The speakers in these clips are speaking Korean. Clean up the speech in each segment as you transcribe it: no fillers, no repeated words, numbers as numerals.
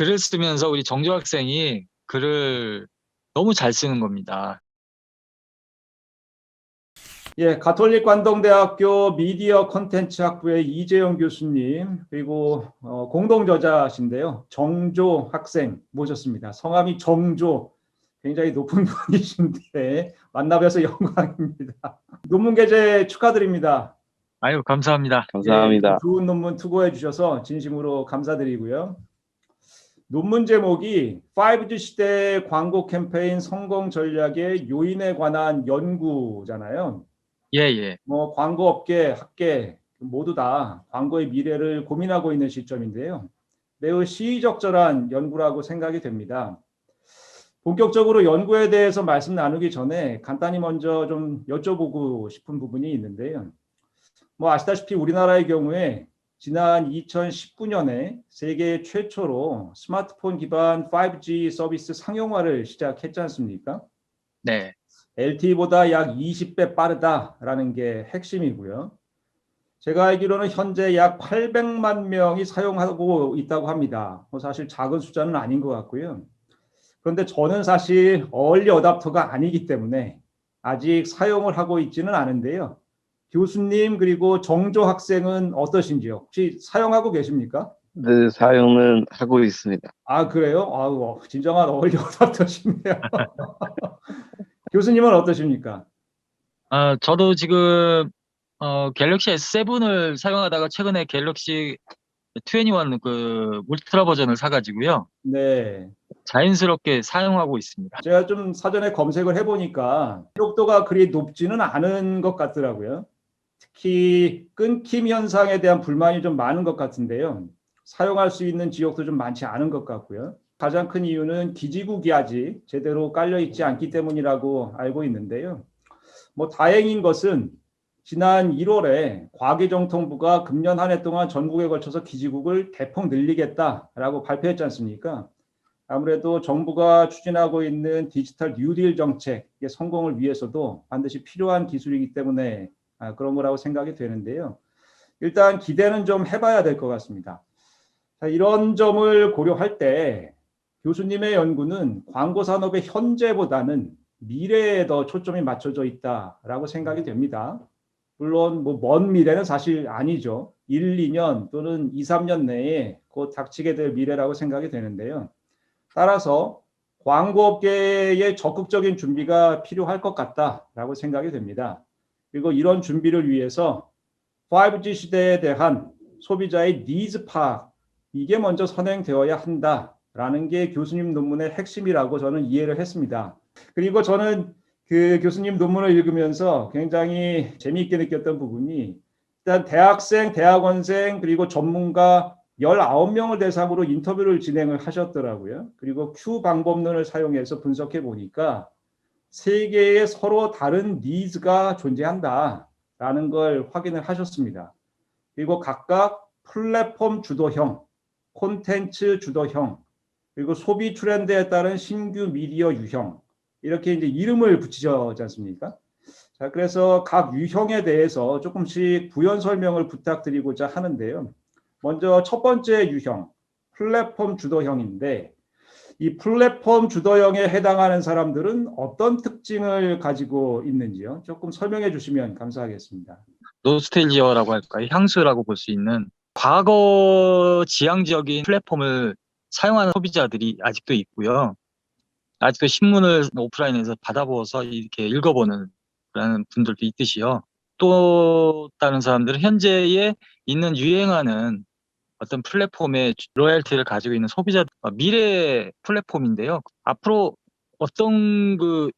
글을 쓰면서 우리 정조 학생이 글을 너무 잘 쓰는 겁니다. 예, 가톨릭 관동대학교 미디어 컨텐츠 학부의 이재영 교수님, 그리고 공동 저자신데요. 정조 학생 모셨습니다. 성함이 정조, 굉장히 높은 분이신데 만나 뵈서 영광입니다. 논문 게재 축하드립니다. 아유, 감사합니다. 예, 감사합니다. 좋은 논문 투고해 주셔서 진심으로 감사드리고요. 논문 제목이 5G 시대 광고 캠페인 성공 전략의 요인에 관한 연구잖아요. 예, 예. 뭐 광고업계, 학계 모두 다 광고의 미래를 고민하고 있는 시점인데요. 매우 시의적절한 연구라고 생각이 됩니다. 본격적으로 연구에 대해서 말씀 나누기 전에 간단히 먼저 좀 여쭤보고 싶은 부분이 있는데요. 뭐 아시다시피 우리나라의 경우에 지난 2019년에 세계 최초로 스마트폰 기반 5G 서비스 상용화를 시작했지 않습니까? 네. LTE보다 약 20배 빠르다라는 게 핵심이고요. 제가 알기로는 현재 약 800만 명이 사용하고 있다고 합니다. 사실 작은 숫자는 아닌 것 같고요. 그런데 저는 사실 얼리 어답터가 아니기 때문에 아직 사용을 하고 있지는 않은데요. 교수님 그리고 정조 학생은 어떠신지요? 혹시 사용하고 계십니까? 네, 사용은 하고 있습니다. 아, 그래요? 아우, 진정한 얼리 어답터시네요. 교수님은 어떠십니까? 저도 지금 갤럭시 S7을 사용하다가 최근에 갤럭시 21 그 울트라 버전을 사가지고요. 네. 자연스럽게 사용하고 있습니다. 제가 좀 사전에 검색을 해보니까 기록도가 그리 높지는 않은 것 같더라고요. 특히 끊김 현상에 대한 불만이 좀 많은 것 같은데요. 사용할 수 있는 지역도 좀 많지 않은 것 같고요. 가장 큰 이유는 기지국이 아직 제대로 깔려 있지 않기 때문이라고 알고 있는데요. 뭐 다행인 것은 지난 1월에 과기정통부가 금년 한 해 동안 전국에 걸쳐서 기지국을 대폭 늘리겠다라고 발표했지 않습니까? 아무래도 정부가 추진하고 있는 디지털 뉴딜 정책의 성공을 위해서도 반드시 필요한 기술이기 때문에 그런 거라고 생각이 되는데요. 일단 기대는 좀 해봐야 될 것 같습니다. 자, 이런 점을 고려할 때 교수님의 연구는 광고 산업의 현재보다는 미래에 더 초점이 맞춰져 있다라고 생각이 됩니다. 물론 뭐 먼 미래는 사실 아니죠. 1, 2년 또는 2, 3년 내에 곧 닥치게 될 미래라고 생각이 되는데요. 따라서 광고업계의 적극적인 준비가 필요할 것 같다라고 생각이 됩니다. 그리고 이런 준비를 위해서 5G 시대에 대한 소비자의 니즈 파악, 이게 먼저 선행되어야 한다라는 게 교수님 논문의 핵심이라고 저는 이해를 했습니다. 그리고 저는 그 교수님 논문을 읽으면서 굉장히 재미있게 느꼈던 부분이 일단 대학생, 대학원생 그리고 전문가 19명을 대상으로 인터뷰를 진행을 하셨더라고요. 그리고 Q 방법론을 사용해서 분석해 보니까 세 개의 서로 다른 니즈가 존재한다라는 걸 확인을 하셨습니다. 그리고 각각 플랫폼 주도형, 콘텐츠 주도형, 그리고 소비 트렌드에 따른 신규 미디어 유형, 이렇게 이제 이름을 붙이지 않습니까? 자, 그래서 각 유형에 대해서 조금씩 부연 설명을 부탁드리고자 하는데요. 먼저 첫 번째 유형, 플랫폼 주도형인데 이 플랫폼 주도형에 해당하는 사람들은 어떤 특징을 가지고 있는지요? 조금 설명해 주시면 감사하겠습니다. 노스텔지어라고 할까요? 향수라고 볼 수 있는 과거 지향적인 플랫폼을 사용하는 소비자들이 아직도 있고요. 아직도 신문을 오프라인에서 받아보아서 이렇게 읽어보는 그런 분들도 있듯이요. 또 다른 사람들은 현재에 있는 유행하는 어떤 플랫폼의 로열티를 가지고 있는 소비자, 미래 플랫폼인데요. 앞으로 어떤 그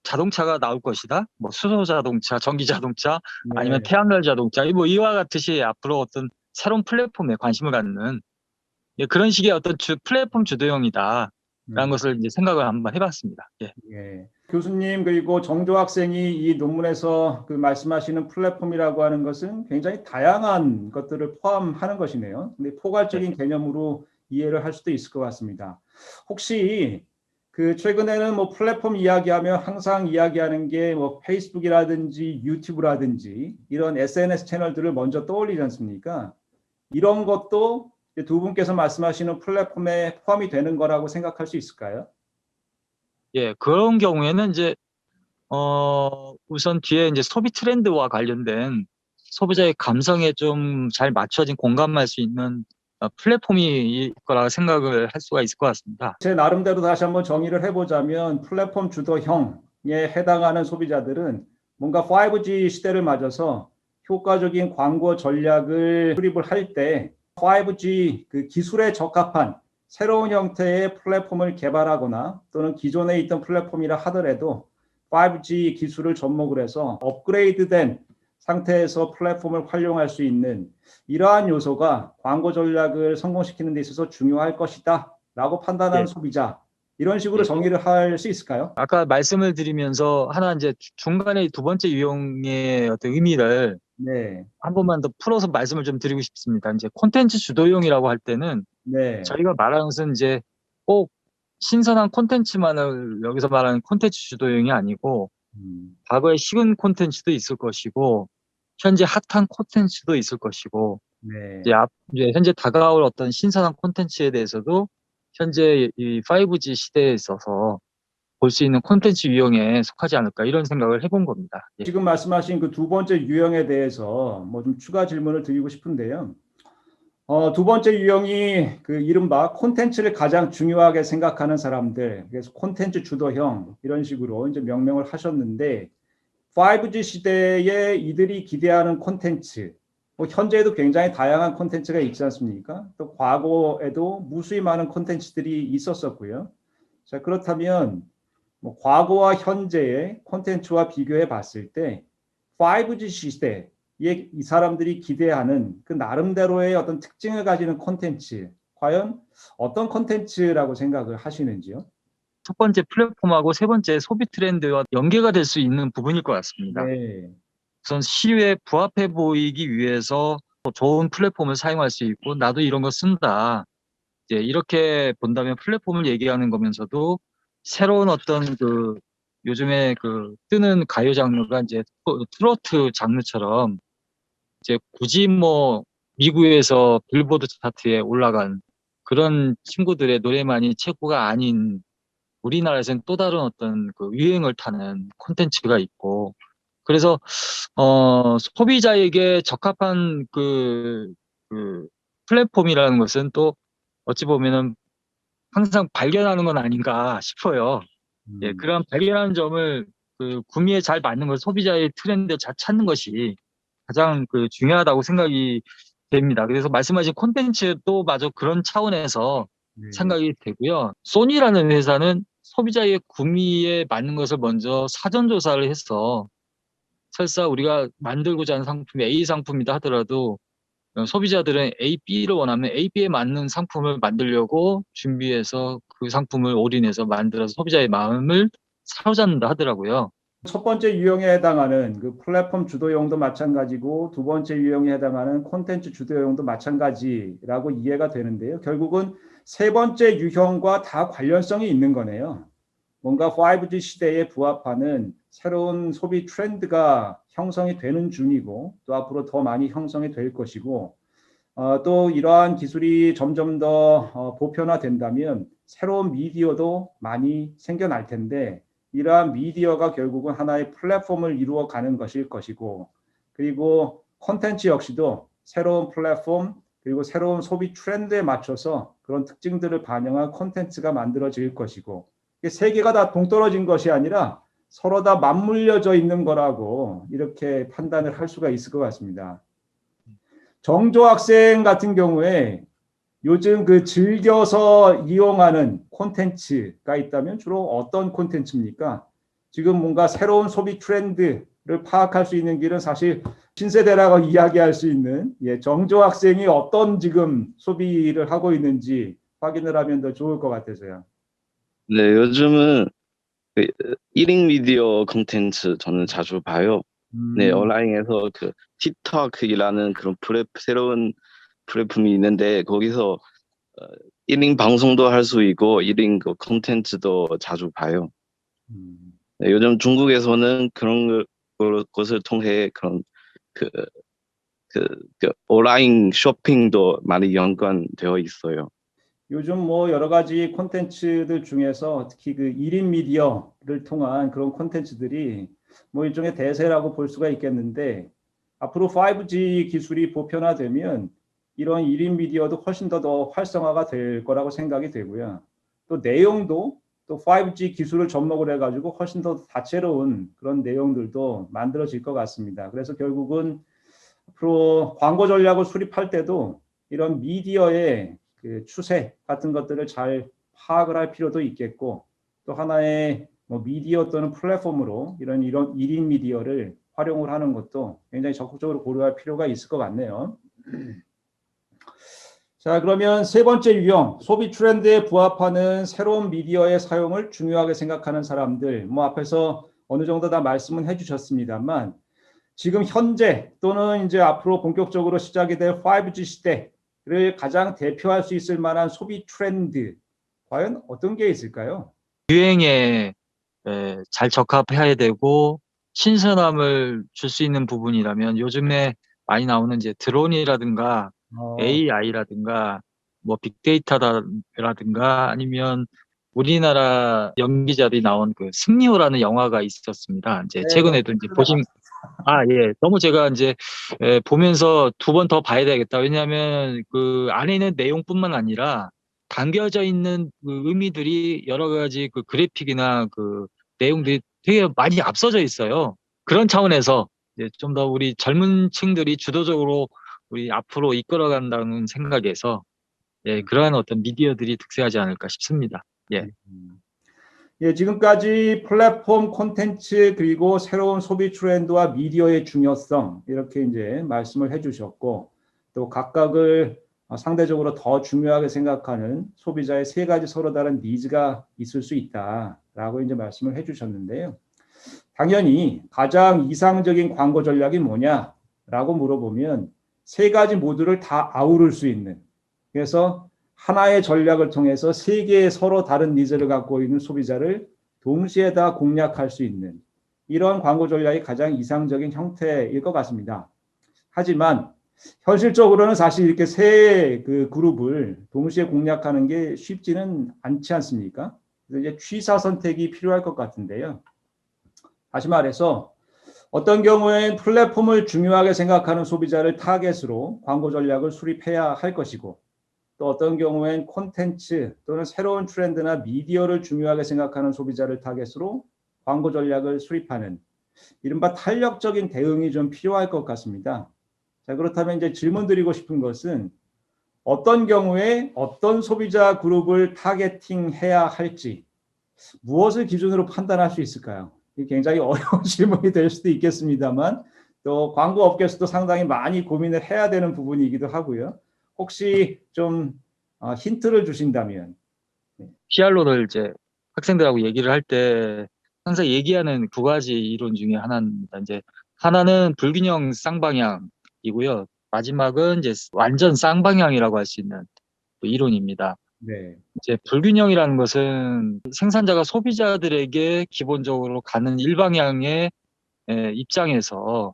자동차가 나올 것이다. 뭐 수소 자동차, 전기 자동차, 아니면 네. 태양열 자동차, 뭐 이와 같듯이 앞으로 어떤 새로운 플랫폼에 관심을 갖는 그런 식의 어떤 플랫폼 주도형이다라는 것을 이제 생각을 한번 해봤습니다. 예. 예. 교수님 그리고 정조 학생이 이 논문에서 그 말씀하시는 플랫폼이라고 하는 것은 굉장히 다양한 것들을 포함하는 것이네요. 근데 포괄적인 개념으로 이해를 할 수도 있을 것 같습니다. 혹시 그 최근에는 뭐 플랫폼 이야기하면 항상 이야기하는 게 뭐 페이스북이라든지 유튜브라든지 이런 SNS 채널들을 먼저 떠올리지 않습니까? 이런 것도 두 분께서 말씀하시는 플랫폼에 포함이 되는 거라고 생각할 수 있을까요? 예, 그런 경우에는 이제 우선 뒤에 이제 소비 트렌드와 관련된 소비자의 감성에 좀 잘 맞춰진 공감할 수 있는 플랫폼일 거라 생각을 할 수가 있을 것 같습니다. 제 나름대로 다시 한번 정의를 해보자면 플랫폼 주도형에 해당하는 소비자들은 뭔가 5G 시대를 맞아서 효과적인 광고 전략을 수립을 할 때 5G 그 기술에 적합한 새로운 형태의 플랫폼을 개발하거나 또는 기존에 있던 플랫폼이라 하더라도 5G 기술을 접목을 해서 업그레이드된 상태에서 플랫폼을 활용할 수 있는 이러한 요소가 광고 전략을 성공시키는 데 있어서 중요할 것이다 라고 판단하는 예, 소비자, 이런 식으로 예. 정의를 할 수 있을까요? 아까 말씀을 드리면서 하나 이제 중간에 두 번째 유형의 어떤 의미를 네, 한 번만 더 풀어서 말씀을 좀 드리고 싶습니다. 이제 콘텐츠 주도형이라고 할 때는 네, 저희가 말하는 것은 이제 꼭 신선한 콘텐츠만을 여기서 말하는 콘텐츠 주도형이 아니고 과거에 식은 콘텐츠도 있을 것이고 현재 핫한 콘텐츠도 있을 것이고 네. 이제 현재 다가올 어떤 신선한 콘텐츠에 대해서도 현재 이 5G 시대에 있어서 볼 수 있는 콘텐츠 유형에 속하지 않을까 이런 생각을 해본 겁니다. 예. 지금 말씀하신 그 두 번째 유형에 대해서 뭐 좀 추가 질문을 드리고 싶은데요. 두 번째 유형이 그 이른바 콘텐츠를 가장 중요하게 생각하는 사람들, 그래서 콘텐츠 주도형 이런 식으로 이제 명명을 하셨는데 5G 시대에 이들이 기대하는 콘텐츠, 뭐 현재에도 굉장히 다양한 콘텐츠가 있지 않습니까? 또 과거에도 무수히 많은 콘텐츠들이 있었었고요. 자, 그렇다면 뭐 과거와 현재의 콘텐츠와 비교해 봤을 때 5G 시대에 이 사람들이 기대하는 그 나름대로의 어떤 특징을 가지는 콘텐츠, 과연 어떤 콘텐츠라고 생각을 하시는지요? 첫 번째 플랫폼하고 세 번째 소비 트렌드와 연계가 될 수 있는 부분일 것 같습니다. 네, 우선 시류에 부합해 보이기 위해서 좋은 플랫폼을 사용할 수 있고 나도 이런 거 쓴다. 이제 이렇게 본다면 플랫폼을 얘기하는 거면서도 새로운 어떤 그 요즘에 그 뜨는 가요 장르가 이제 트로트 장르처럼 이제 굳이 뭐 미국에서 빌보드 차트에 올라간 그런 친구들의 노래만이 최고가 아닌 우리나라에서는 또 다른 어떤 그 유행을 타는 콘텐츠가 있고 그래서 소비자에게 적합한 그 플랫폼이라는 것은 또 어찌 보면은 항상 발견하는 건 아닌가 싶어요. 예, 그런 발견하는 점을 그 구미에 잘 맞는 걸 소비자의 트렌드를 잘 찾는 것이 가장 그 중요하다고 생각이 됩니다. 그래서 말씀하신 콘텐츠도 마저 그런 차원에서 네, 생각이 되고요. 소니라는 회사는 소비자의 구미에 맞는 것을 먼저 사전 조사를 해서 설사 우리가 만들고자 하는 상품이 A 상품이다 하더라도 소비자들은 A, B를 원하면 A, B에 맞는 상품을 만들려고 준비해서 그 상품을 올인해서 만들어서 소비자의 마음을 사로잡는다 하더라고요. 첫 번째 유형에 해당하는 그 플랫폼 주도형도 마찬가지고 두 번째 유형에 해당하는 콘텐츠 주도형도 마찬가지라고 이해가 되는데요. 결국은 세 번째 유형과 다 관련성이 있는 거네요. 뭔가 5G 시대에 부합하는 새로운 소비 트렌드가 형성이 되는 중이고 또 앞으로 더 많이 형성이 될 것이고 또 이러한 기술이 점점 더 보편화된다면 새로운 미디어도 많이 생겨날 텐데 이러한 미디어가 결국은 하나의 플랫폼을 이루어가는 것일 것이고 그리고 콘텐츠 역시도 새로운 플랫폼 그리고 새로운 소비 트렌드에 맞춰서 그런 특징들을 반영한 콘텐츠가 만들어질 것이고 세 개가 다 동떨어진 것이 아니라 서로 다 맞물려져 있는 거라고 이렇게 판단을 할 수가 있을 것 같습니다. 정조 학생 같은 경우에 요즘 그 즐겨서 이용하는 콘텐츠가 있다면 주로 어떤 콘텐츠입니까? 지금 뭔가 새로운 소비 트렌드를 파악할 수 있는 길은 사실 신세대라고 이야기할 수 있는 정조 학생이 어떤 지금 소비를 하고 있는지 확인을 하면 더 좋을 것 같아서요. 네, 요즘은 그 1인 미디어 콘텐츠 저는 자주 봐요. 네, 온라인에서 그 틱톡이라는 그런 새로운 플랫폼이 있는데 거기서 1인 방송도 할 수 있고 1인 그 콘텐츠도 자주 봐요. 네, 요즘 중국에서는 그런 것을 통해 그런 그 그 온라인 쇼핑도 많이 연관되어 있어요. 요즘 뭐 여러 가지 콘텐츠들 중에서 특히 그 1인 미디어를 통한 그런 콘텐츠들이 뭐 일종의 대세라고 볼 수가 있겠는데 앞으로 5G 기술이 보편화되면 이런 1인 미디어도 훨씬 더 활성화가 될 거라고 생각이 되고요. 또 내용도 또 5G 기술을 접목을 해가지고 훨씬 더 다채로운 그런 내용들도 만들어질 것 같습니다. 그래서 결국은 앞으로 광고 전략을 수립할 때도 이런 미디어의 그 추세 같은 것들을 잘 파악을 할 필요도 있겠고 또 하나의 뭐 미디어 또는 플랫폼으로 이런 1인 미디어를 활용을 하는 것도 굉장히 적극적으로 고려할 필요가 있을 것 같네요. 자, 그러면 세 번째 유형, 소비 트렌드에 부합하는 새로운 미디어의 사용을 중요하게 생각하는 사람들. 뭐 앞에서 어느 정도 다 말씀은 해주셨습니다만 지금 현재 또는 이제 앞으로 본격적으로 시작이 될 5G 시대를 가장 대표할 수 있을 만한 소비 트렌드, 과연 어떤 게 있을까요? 유행에 잘 적합해야 되고 신선함을 줄 수 있는 부분이라면 요즘에 많이 나오는 이제 드론이라든가 AI라든가 뭐 빅데이터라든가 아니면 우리나라 연기자들이 나온 그 승리호라는 영화가 있었습니다. 이제 네, 최근에도 이제 보신 예. 너무 제가 이제 보면서 두 번 더 봐야 되겠다. 왜냐하면 그 안에 있는 내용뿐만 아니라 담겨져 있는 그 의미들이 여러 가지 그 그래픽이나 그 내용들이 되게 많이 앞서져 있어요. 그런 차원에서 이제 좀 더 우리 젊은 층들이 주도적으로 우리 앞으로 이끌어간다는 생각에서 그러한 어떤 미디어들이 득세하지 않을까 싶습니다. 예. 예, 지금까지 플랫폼 콘텐츠 그리고 새로운 소비 트렌드와 미디어의 중요성 이렇게 이제 말씀을 해주셨고 또 각각을 상대적으로 더 중요하게 생각하는 소비자의 세 가지 서로 다른 니즈가 있을 수 있다라고 이제 말씀을 해주셨는데요. 당연히 가장 이상적인 광고 전략이 뭐냐라고 물어보면 세 가지 모두를 다 아우를 수 있는 그래서 하나의 전략을 통해서 세 개의 서로 다른 니즈를 갖고 있는 소비자를 동시에 다 공략할 수 있는 이런 광고 전략이 가장 이상적인 형태일 것 같습니다. 하지만 현실적으로는 사실 이렇게 세 그 그룹을 동시에 공략하는 게 쉽지는 않지 않습니까? 그래서 이제 취사 선택이 필요할 것 같은데요. 다시 말해서 어떤 경우엔 플랫폼을 중요하게 생각하는 소비자를 타겟으로 광고 전략을 수립해야 할 것이고 또 어떤 경우엔 콘텐츠 또는 새로운 트렌드나 미디어를 중요하게 생각하는 소비자를 타겟으로 광고 전략을 수립하는 이른바 탄력적인 대응이 좀 필요할 것 같습니다. 자, 그렇다면 이제 질문 드리고 싶은 것은 어떤 경우에 어떤 소비자 그룹을 타겟팅해야 할지 무엇을 기준으로 판단할 수 있을까요? 굉장히 어려운 질문이 될 수도 있겠습니다만 또 광고 업계에서도 상당히 많이 고민을 해야 되는 부분이기도 하고요. 혹시 좀 힌트를 주신다면. PR로를 이제 학생들하고 얘기를 할 때 항상 얘기하는 두 가지 이론 중에 하나입니다. 이제 하나는 불균형 쌍방향이고요. 마지막은 이제 완전 쌍방향이라고 할 수 있는 이론입니다. 네. 이제 불균형이라는 것은 생산자가 소비자들에게 기본적으로 가는 일방향의 입장에서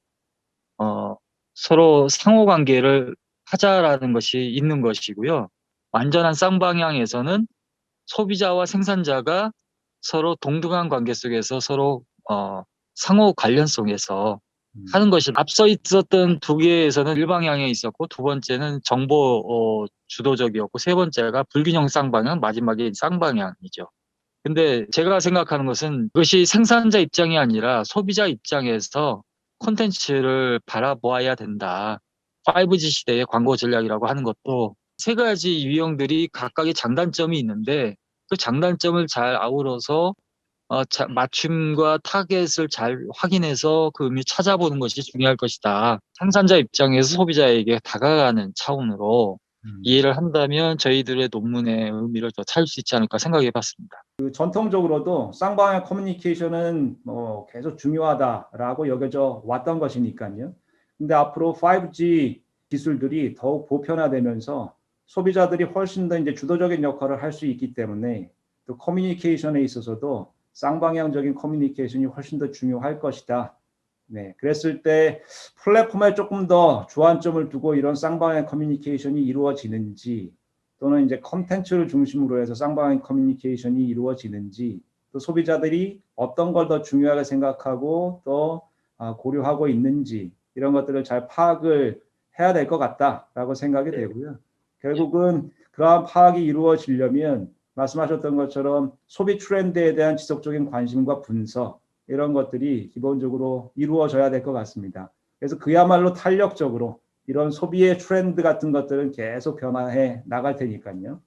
서로 상호 관계를 하자라는 것이 있는 것이고요. 완전한 쌍방향에서는 소비자와 생산자가 서로 동등한 관계 속에서 서로 상호 관련성에서 하는 것이 앞서 있었던 두 개에서는 일방향에 있었고 두 번째는 정보 주도적이었고 세 번째가 불균형 쌍방향 마지막에 쌍방향이죠. 근데 제가 생각하는 것은 그것이 생산자 입장이 아니라 소비자 입장에서 콘텐츠를 바라보아야 된다. 5G 시대의 광고 전략이라고 하는 것도 세 가지 유형들이 각각의 장단점이 있는데 그 장단점을 잘 아우러서 맞춤과 타겟을 잘 확인해서 그 의미 찾아보는 것이 중요할 것이다. 생산자 입장에서 소비자에게 다가가는 차원으로 이해를 한다면 저희들의 논문의 의미를 더 찾을 수 있지 않을까 생각해 봤습니다. 그 전통적으로도 쌍방향 커뮤니케이션은 뭐 계속 중요하다라고 여겨져 왔던 것이니까요. 근데 앞으로 5G 기술들이 더욱 보편화되면서 소비자들이 훨씬 더 이제 주도적인 역할을 할 수 있기 때문에 또 커뮤니케이션에 있어서도 쌍방향적인 커뮤니케이션이 훨씬 더 중요할 것이다. 네, 그랬을 때 플랫폼에 조금 더 주안점을 두고 이런 쌍방향 커뮤니케이션이 이루어지는지, 또는 이제 컨텐츠를 중심으로 해서 쌍방향 커뮤니케이션이 이루어지는지, 또 소비자들이 어떤 걸 더 중요하게 생각하고 또 고려하고 있는지, 이런 것들을 잘 파악을 해야 될 것 같다라고 생각이 되고요. 결국은 그러한 파악이 이루어지려면 말씀하셨던 것처럼 소비 트렌드에 대한 지속적인 관심과 분석, 이런 것들이 기본적으로 이루어져야 될 것 같습니다. 그래서 그야말로 탄력적으로 이런 소비의 트렌드 같은 것들은 계속 변화해 나갈 테니까요.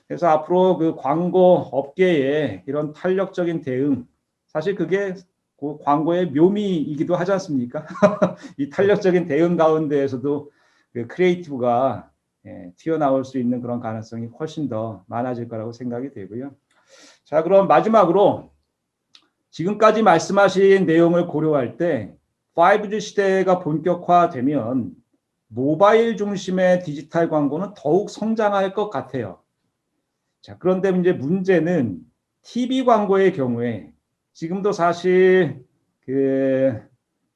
그래서 앞으로 그 광고 업계에 이런 탄력적인 대응, 사실 그게 그 광고의 묘미이기도 하지 않습니까? 이 탄력적인 대응 가운데에서도 그 크리에이티브가 튀어나올 수 있는 그런 가능성이 훨씬 더 많아질 거라고 생각이 되고요. 자, 그럼 마지막으로 지금까지 말씀하신 내용을 고려할 때 5G 시대가 본격화되면 모바일 중심의 디지털 광고는 더욱 성장할 것 같아요. 자, 그런데 이제 문제는 TV 광고의 경우에 지금도 사실 그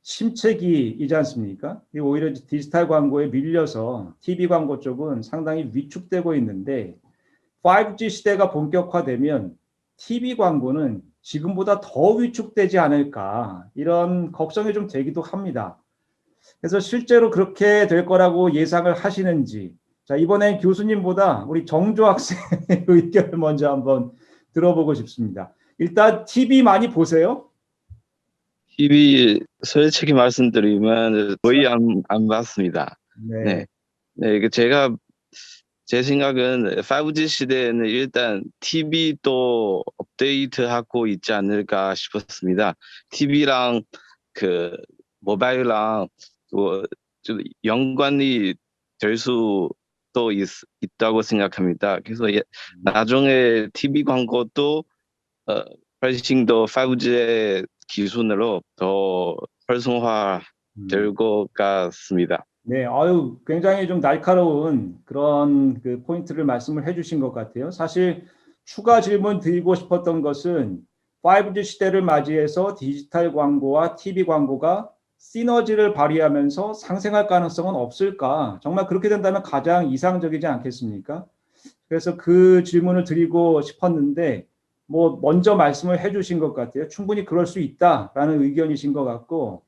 침체기이지 않습니까? 오히려 디지털 광고에 밀려서 TV 광고 쪽은 상당히 위축되고 있는데 5G 시대가 본격화되면 TV 광고는 지금보다 더 위축되지 않을까, 이런 걱정이 좀 되기도 합니다. 그래서 실제로 그렇게 될 거라고 예상을 하시는지, 자, 이번엔 교수님보다 우리 정조 학생의 의견을 먼저 한번 들어보고 싶습니다. 일단 TV 많이 보세요? TV 솔직히 말씀드리면 거의 안 봤습니다. 네. 네, 제가 제 생각은 5G 시대에는 일단 TV도 업데이트하고 있지 않을까 싶었습니다. TV랑 그 모바일랑 좀 연관이 될 수도 있다고 생각합니다. 그래서 나중에 TV 광고도 훨씬 더 5G의 기준으로 더 활성화될 것 같습니다. 네, 아유, 굉장히 좀 날카로운 그런 그 포인트를 말씀을 해주신 것 같아요. 사실 추가 질문 드리고 싶었던 것은 5G 시대를 맞이해서 디지털 광고와 TV 광고가 시너지를 발휘하면서 상생할 가능성은 없을까? 정말 그렇게 된다면 가장 이상적이지 않겠습니까? 그래서 그 질문을 드리고 싶었는데, 뭐 먼저 말씀을 해주신 것 같아요. 충분히 그럴 수 있다라는 의견이신 것 같고,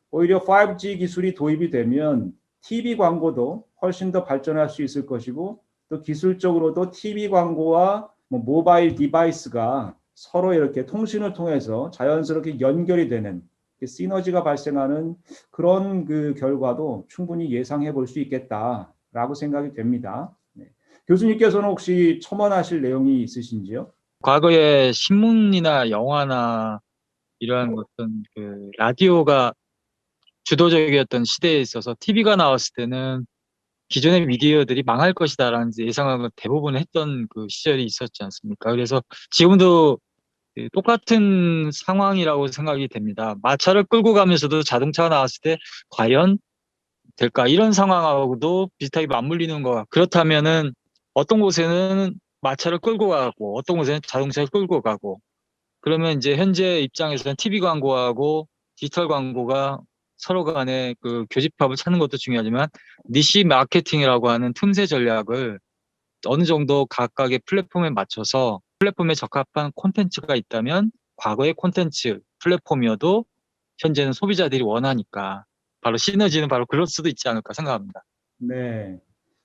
오히려 5G 기술이 도입이 되면 TV 광고도 훨씬 더 발전할 수 있을 것이고, 또 기술적으로도 TV 광고와 뭐 모바일 디바이스가 서로 이렇게 통신을 통해서 자연스럽게 연결이 되는 시너지가 발생하는 그런 그 결과도 충분히 예상해 볼 수 있겠다라고 생각이 됩니다. 네. 교수님께서는 혹시 첨언하실 내용이 있으신지요? 과거에 신문이나 영화나 이러한 어떤 그 라디오가 주도적이었던 시대에 있어서 TV가 나왔을 때는 기존의 미디어들이 망할 것이다라는 예상을 대부분 했던 그 시절이 있었지 않습니까? 그래서 지금도 똑같은 상황이라고 생각이 됩니다. 마차를 끌고 가면서도 자동차가 나왔을 때 과연 될까? 이런 상황하고도 비슷하게 맞물리는 거. 그렇다면은 어떤 곳에는 마차를 끌고 가고 어떤 곳에는 자동차를 끌고 가고, 그러면 이제 현재 입장에서는 TV 광고하고 디지털 광고가 서로 간에 그 교집합을 찾는 것도 중요하지만 니시 마케팅이라고 하는 틈새 전략을 어느 정도 각각의 플랫폼에 맞춰서 플랫폼에 적합한 콘텐츠가 있다면 과거의 콘텐츠 플랫폼이어도 현재는 소비자들이 원하니까 바로 시너지는 바로 그럴 수도 있지 않을까 생각합니다. 네.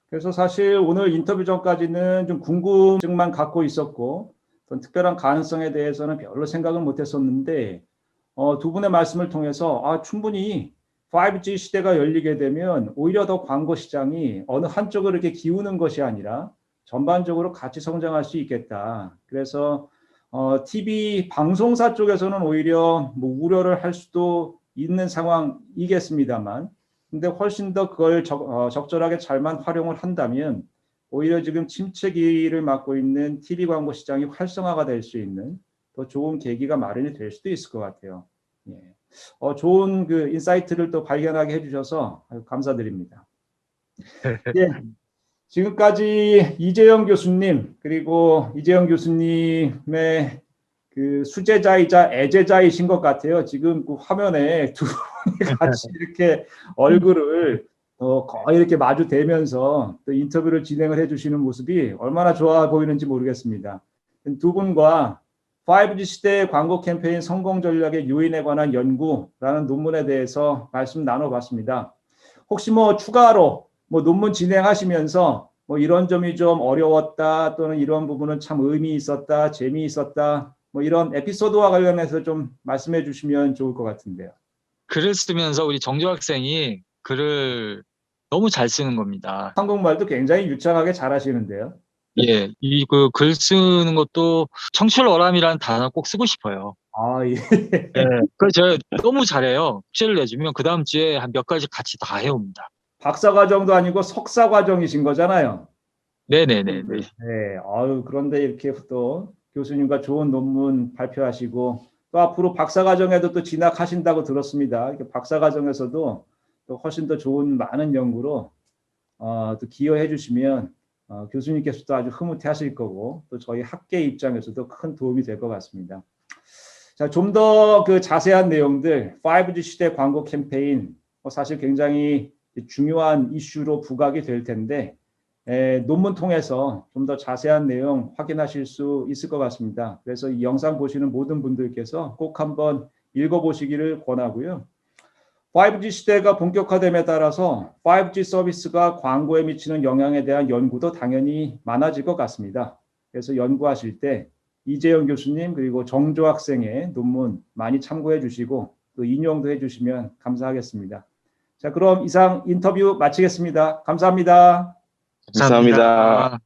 그래서 사실 오늘 인터뷰 전까지는 좀 궁금증만 갖고 있었고, 어떤 특별한 가능성에 대해서는 별로 생각을 못 했었는데, 두 분의 말씀을 통해서 충분히 5G 시대가 열리게 되면 오히려 더 광고 시장이 어느 한쪽으로 이렇게 기우는 것이 아니라 전반적으로 같이 성장할 수 있겠다. 그래서 TV 방송사 쪽에서는 오히려 뭐 우려를 할 수도 있는 상황이겠습니다만, 근데 훨씬 더 그걸 적절하게 잘만 활용을 한다면 오히려 지금 침체기를 맞고 있는 TV 광고 시장이 활성화가 될 수 있는 더 좋은 계기가 마련이 될 수도 있을 것 같아요. 예. 좋은 그 인사이트를 또 발견하게 해주셔서 감사드립니다. 예. 지금까지 이재영 교수님, 그리고 이재영 교수님의 그 수제자이자 애제자이신 것 같아요. 지금 그 화면에 두 분이 같이 이렇게 얼굴을 거의 이렇게 마주 대면서 또 인터뷰를 진행을 해주시는 모습이 얼마나 좋아 보이는지 모르겠습니다. 두 분과 5G 시대의 광고 캠페인 성공 전략의 요인에 관한 연구라는 논문에 대해서 말씀 나눠봤습니다. 혹시 뭐 추가로 뭐 논문 진행하시면서 뭐 이런 점이 좀 어려웠다 또는 이런 부분은 참 의미 있었다, 재미있었다 뭐 이런 에피소드와 관련해서 좀 말씀해 주시면 좋을 것 같은데요. 글을 쓰면서 우리 정조 학생이 글을 너무 잘 쓰는 겁니다. 한국말도 굉장히 유창하게 잘하시는데요. 예, 이 그 글 쓰는 것도 청출어람이라는 단어 꼭 쓰고 싶어요. 아, 예. 예, 그래서 제가 너무 잘해요. 숙제를 내주면 그 다음 주에 한 몇 가지 같이 다 해옵니다. 박사 과정도 아니고 석사 과정이신 거잖아요. 네네네네. 네, 그런데 이렇게 또 교수님과 좋은 논문 발표하시고 또 앞으로 박사 과정에도 또 진학하신다고 들었습니다. 박사 과정에서도 또 훨씬 더 좋은 많은 연구로 또 기여해 주시면 교수님께서도 아주 흐뭇해하실 거고 또 저희 학계 입장에서도 큰 도움이 될 것 같습니다. 자, 좀 더 그 자세한 내용들 5G 시대 광고 캠페인 사실 굉장히 중요한 이슈로 부각이 될 텐데 논문 통해서 좀 더 자세한 내용 확인하실 수 있을 것 같습니다. 그래서 이 영상 보시는 모든 분들께서 꼭 한번 읽어보시기를 권하고요. 5G 시대가 본격화됨에 따라서 5G 서비스가 광고에 미치는 영향에 대한 연구도 당연히 많아질 것 같습니다. 그래서 연구하실 때 이재영 교수님 그리고 정조 학생의 논문 많이 참고해 주시고 또 인용도 해주시면 감사하겠습니다. 자, 그럼 이상 인터뷰 마치겠습니다. 감사합니다. 감사합니다.